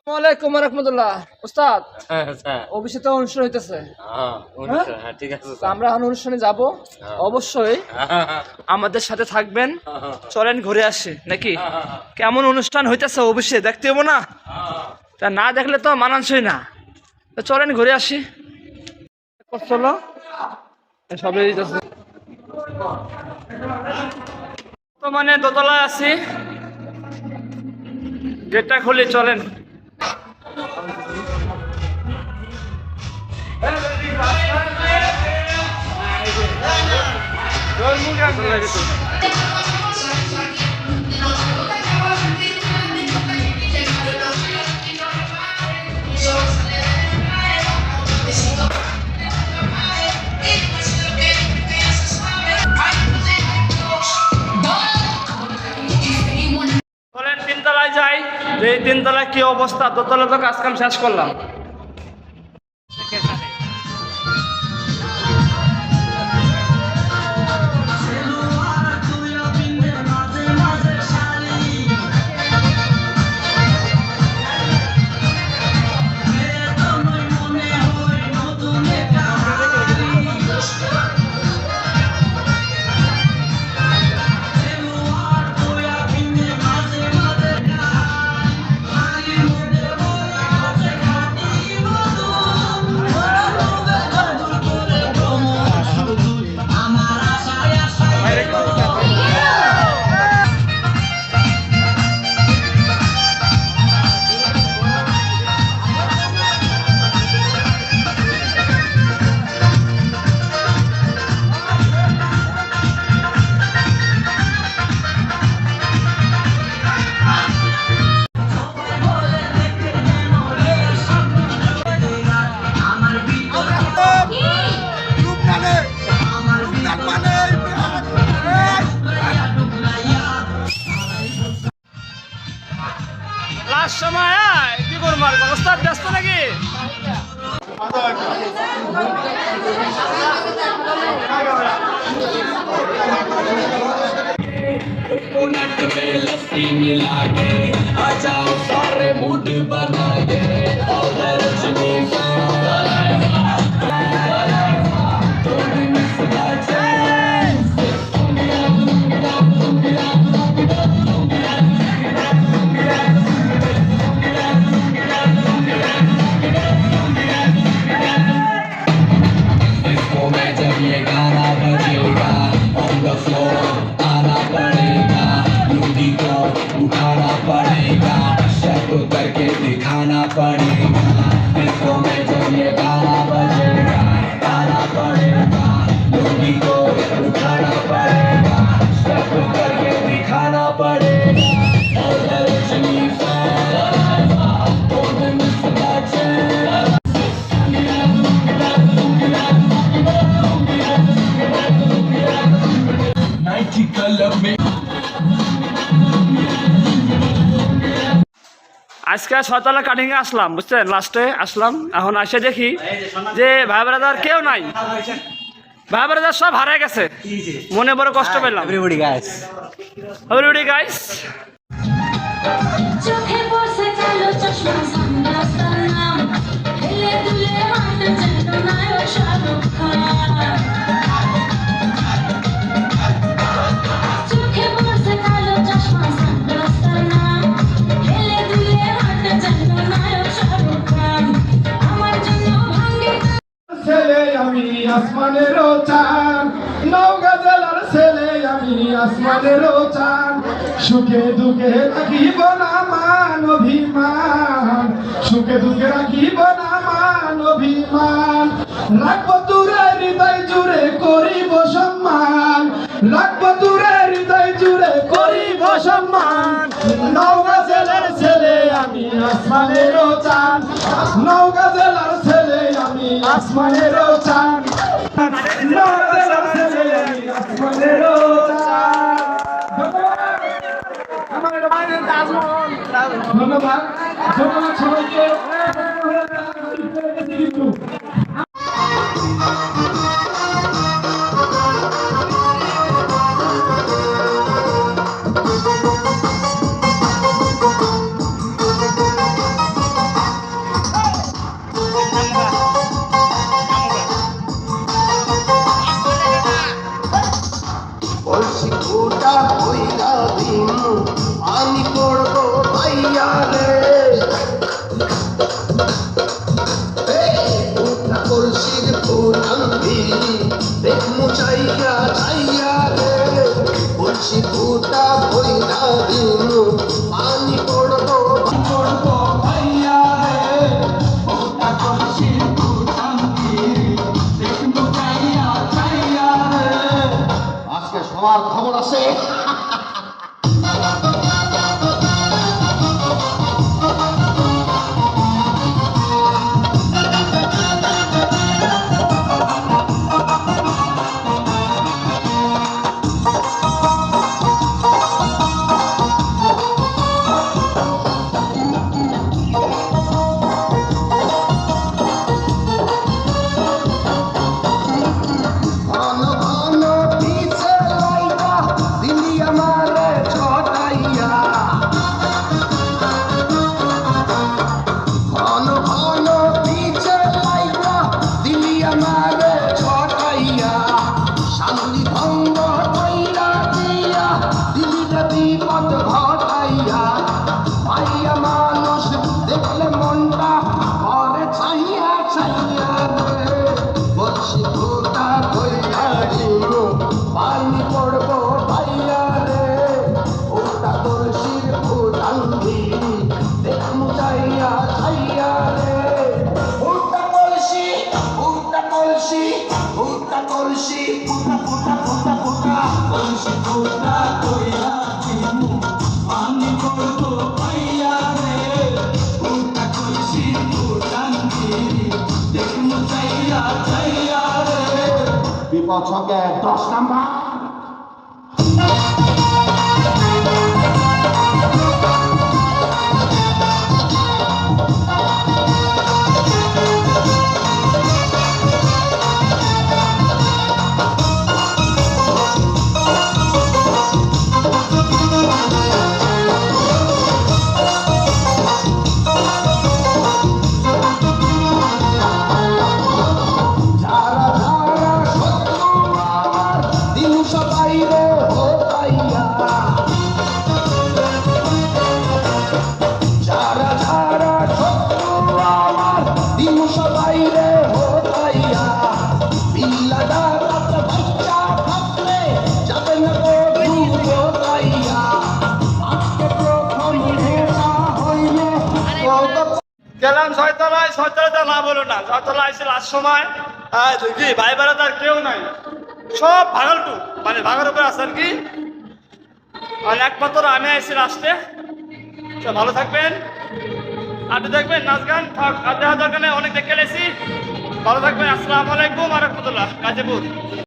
ওয়ালাইকুম রাহমাতুল্লাহ। উস্তাদ অফিসে তো অনুষ্ঠান হইতেছে, ঠিক আছে, আমরা এখন অনুষ্ঠানে যাব, অবশ্যই আমাদের সাথে থাকবেন। চলেন ঘুরে আসি নাকি? কেমন অনুষ্ঠান হইতেছে অফিসে দেখতে হবো না? তা না দেখলে তো মানানসই না। তো চলেন ঘুরে আসি। চলো সবই তো মানে দোতলায় আছি, গেটটা খুলি, চলেন। তিনতলায় যাই, যে তিনতলায় কি অবস্থা। দোতলা তো কাজ কাম শেষ করলাম। সময় কি করবো, আর অবস্থা ব্যস্ত নাকি? दिखाना पड़ेगा इसको में जब ये गाना बजेगा गाना पड़ेगा लोगी को उठाना पड़ेगा स्टेप करके दिखाना पड़ेगा नाइटी कलर में আজকে 6তলা কাটিং এ আসলাম, বুঝছেন? লাস্টে আসলাম, এখন এসে দেখি যে ভাই ব্রাদার কেউ নাই, ভাই ব্রাদার সব হারিয়ে গেছে। মনে বড় কষ্ট পেলাম। Everybody guys, everybody guys. চোখে বসে কালো চশমা সানগ্লাস নাম হেলে দুলে হাঁটে যেন নায়ক শাহরুখ খান। চোখে বসে কালো চশমা সানগ্লাস নাম হেলে দুলে হাঁটে যেন নায়ক শাহরুখ খান। আমার জন্য ভাঙ্গে ছেলে আমি আসমানেরও চাঁদ, নওগাঁ জেলার ছেলে আমি আসমানেরও চাঁদ। সুখে দুঃখে রাখিব না মান অভিমান, সুখে দুঃখে রাখিব না মান অভিমান। রাখবো দূরে হৃদয় জুড়ে করিব সম্মান, রাখবো দূরে হৃদয় জুড়ে করিব সম্মান। নওগাঁ জেলার ছেলে আমি আসমানেরও চাঁদ, নওগাঁ জেলার ছেলে আমি আসমানেরও চাঁদ, নওগাঁ জেলার ছেলে আমি আসমানেরও চাঁদ। ধন্যবাদ, ধন্যবাদ সবাইকে। ফোটা ফোটা কলসি ফোটা কইরা দিমু পানি করতো পাইয়া রে ফোটা কলসি ফোটান দিবি দেখমু চাইয়া চাইয়া রে বিপদ সঙ্গে 10 নাম্বার গেলাম ছয়তলায় ছয়তলাতে না বলো না ছয়তলায় এসে লাস্ট সময় দেখি ভাই বেড়াতে আর কেউ নাই সব ভাগলটু মানে ভাগের উপরে আছে আর কি আর একমাত্র আমি আইসি লাস্টে ভালো থাকবেন আপনি দেখবেন নাচ গান আর দেখা দরকার নেই অনেক দেখে এসেছি ভালো থাকবেন আসসালামু আলাইকুম ওয়া রাহমাতুল্লাহ গাজীপুর